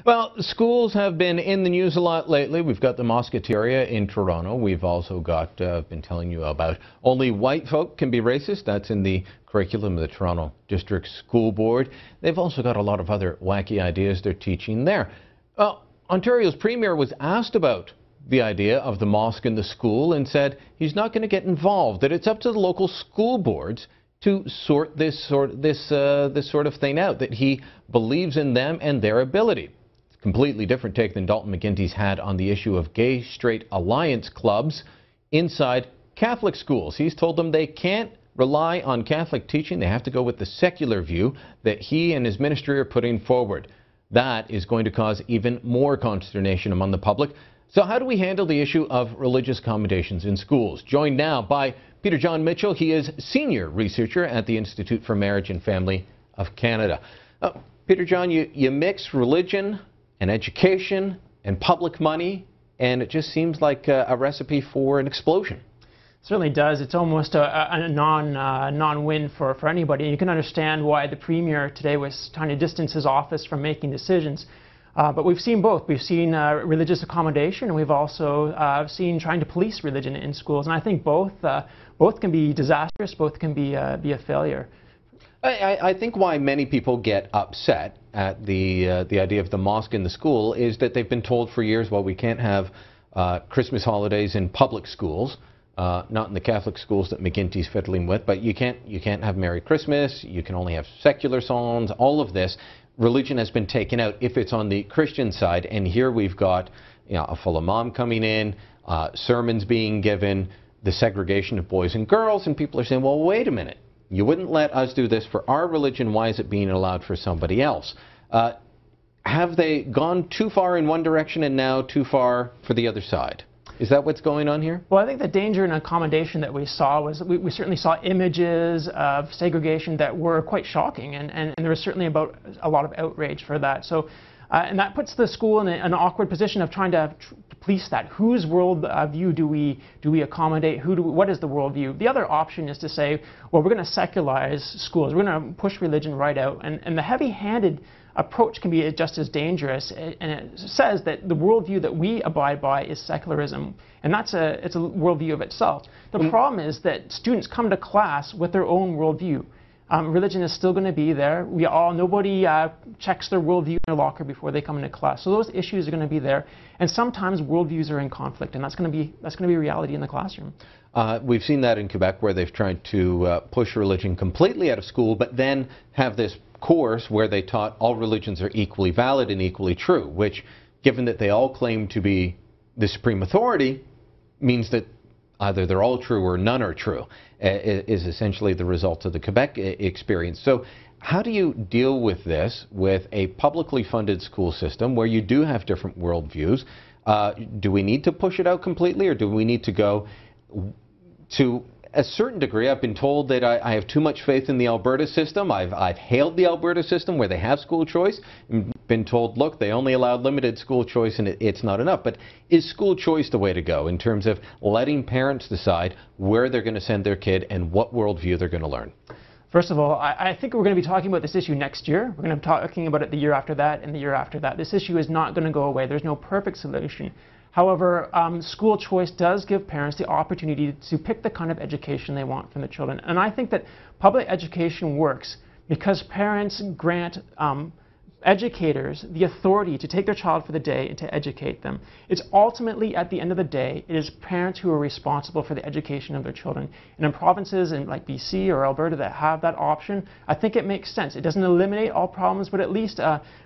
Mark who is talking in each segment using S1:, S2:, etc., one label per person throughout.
S1: Well, schools have been in the news a lot lately. We've got the Mosqueteria in Toronto. We've also got, been telling you about only white folk can be racist. That's in the curriculum of the Toronto District School Board. They've also got a lot of other wacky ideas they're teaching there. Well, Ontario's Premier was asked about the idea of the mosque in the school and said he's not going to get involved, that it's up to the local school boards to sort this sort of thing out, that he believes in them and their ability. Completely different take than Dalton McGuinty's had on the issue of gay-straight alliance clubs inside Catholic schools. He's told them they can't rely on Catholic teaching. They have to go with the secular view that he and his ministry are putting forward. That is going to cause even more consternation among the public. So how do we handle the issue of religious accommodations in schools? Joined now by Peter Jon MItchell. He is senior researcher at the Institute for Marriage and Family of Canada. Peter Jon, you mix religion and education and public money, and it just seems like a recipe for an explosion.
S2: It certainly does. It's almost a non-win for anybody. You can understand why the Premier today was trying to distance his office from making decisions. But we've seen both. We've seen religious accommodation, and we've also seen trying to police religion in schools. And I think both can be disastrous, both can be a failure.
S1: I think why many people get upset at the idea of the mosque in the school is that they've been told for years, well, we can't have Christmas holidays in public schools, not in the Catholic schools that McGuinty's fiddling with, but you can't have Merry Christmas, you can only have secular songs, all of this. Religion has been taken out if it's on the Christian side, and here we've got a full imam coming in, sermons being given, the segregation of boys and girls, and people are saying, well, wait a minute. You wouldn't let us do this for our religion. Why is it being allowed for somebody else? Have they gone too far in one direction and now too far for the other side? Is that what's going on here?
S2: Well, I think the danger in accommodation that we saw was we certainly saw images of segregation that were quite shocking, and there was certainly a lot of outrage for that. So, and that puts the school in an awkward position of trying to police that. Whose world view do we accommodate? What is the worldview? The other option is to say, well, we're going to secularize schools. We're going to push religion right out, and the heavy-handed approach can be just as dangerous, and it says that the worldview that we abide by is secularism, and it's a worldview of itself. The problem is that students come to class with their own worldview. Religion is still going to be there. Nobody checks their worldview in their locker before they come into class. So those issues are going to be there, and sometimes worldviews are in conflict, and that's going to be reality in the classroom.
S1: We've seen that in Quebec, where they've tried to push religion completely out of school, but then have this course where they taught all religions are equally valid and equally true, which, given that they all claim to be the supreme authority, means that either they're all true or none are true, is essentially the result of the Quebec experience. So how do you deal with this with a publicly funded school system where you do have different worldviews? Do we need to push it out completely, or do we need to go to a certain degree? I've been told that I have too much faith in the Alberta system. I've hailed the Alberta system where they have school choice and been told, look, they only allowed limited school choice and it's not enough. But is school choice the way to go in terms of letting parents decide where they're going to send their kid and what worldview they're going to learn?
S2: First of all, I think we're going to be talking about this issue next year. We're going to be talking about it the year after that and the year after that. This issue is not going to go away. There's no perfect solution. However, school choice does give parents the opportunity to pick the kind of education they want from the children. And I think that public education works because parents grant educators the authority to take their child for the day and to educate them. It's ultimately, at the end of the day, it is parents who are responsible for the education of their children. And in provinces like BC or Alberta that have that option, I think it makes sense. It doesn't eliminate all problems, but at least,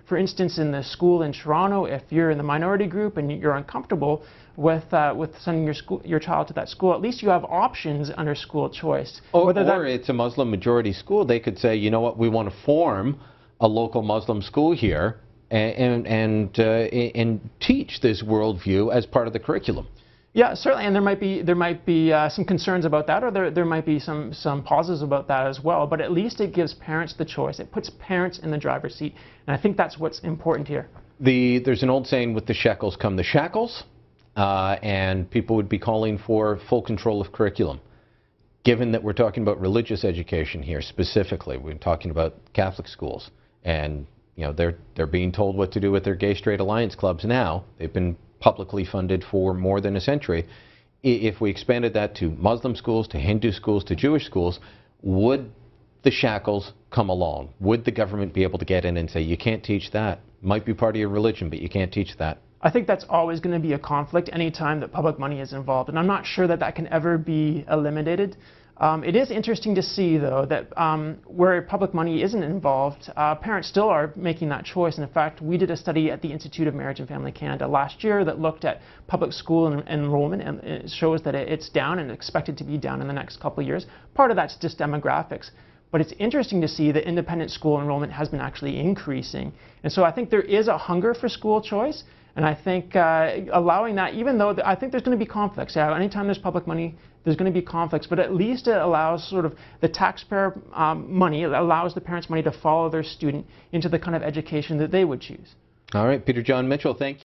S2: for instance, in the school in Toronto, if you're in the minority group and you're uncomfortable with sending your child to that school, at least you have options under school choice.
S1: Or it's a Muslim majority school. They could say, you know what, we want to form a local Muslim school here and teach this worldview as part of the curriculum.
S2: Yeah, certainly, and there might be some concerns about that, or there might be some positives about that as well. But at least it gives parents the choice. It puts parents in the driver's seat, and I think that's what's important here.
S1: There's an old saying, with the shekels come the shackles, and people would be calling for full control of curriculum. Given that we're talking about religious education here specifically, we're talking about Catholic schools, and you know, they're being told what to do with their gay straight alliance clubs now. They've been publicly funded for more than a century. If we expanded that to Muslim schools, to Hindu schools, to Jewish schools, would the shackles come along? Would the government be able to get in and say, you can't teach that? Might be part of your religion, but you can't teach that?
S2: I think that's always going to be a conflict anytime that public money is involved, and I'm not sure that that can ever be eliminated. It is interesting to see, though, that where public money isn't involved, parents still are making that choice. And in fact, we did a study at the Institute of Marriage and Family Canada last year that looked at public school enrollment, and it shows that it's down and expected to be down in the next couple of years. Part of that's just demographics. But it's interesting to see that independent school enrollment has been actually increasing. And so I think there is a hunger for school choice. And I think allowing that, even though I think there's going to be conflicts. Yeah, anytime there's public money, there's going to be conflicts. But at least it allows sort of the taxpayer money, it allows the parents' money to follow their student into the kind of education that they would choose.
S1: All right, Jon MItchell, thank you.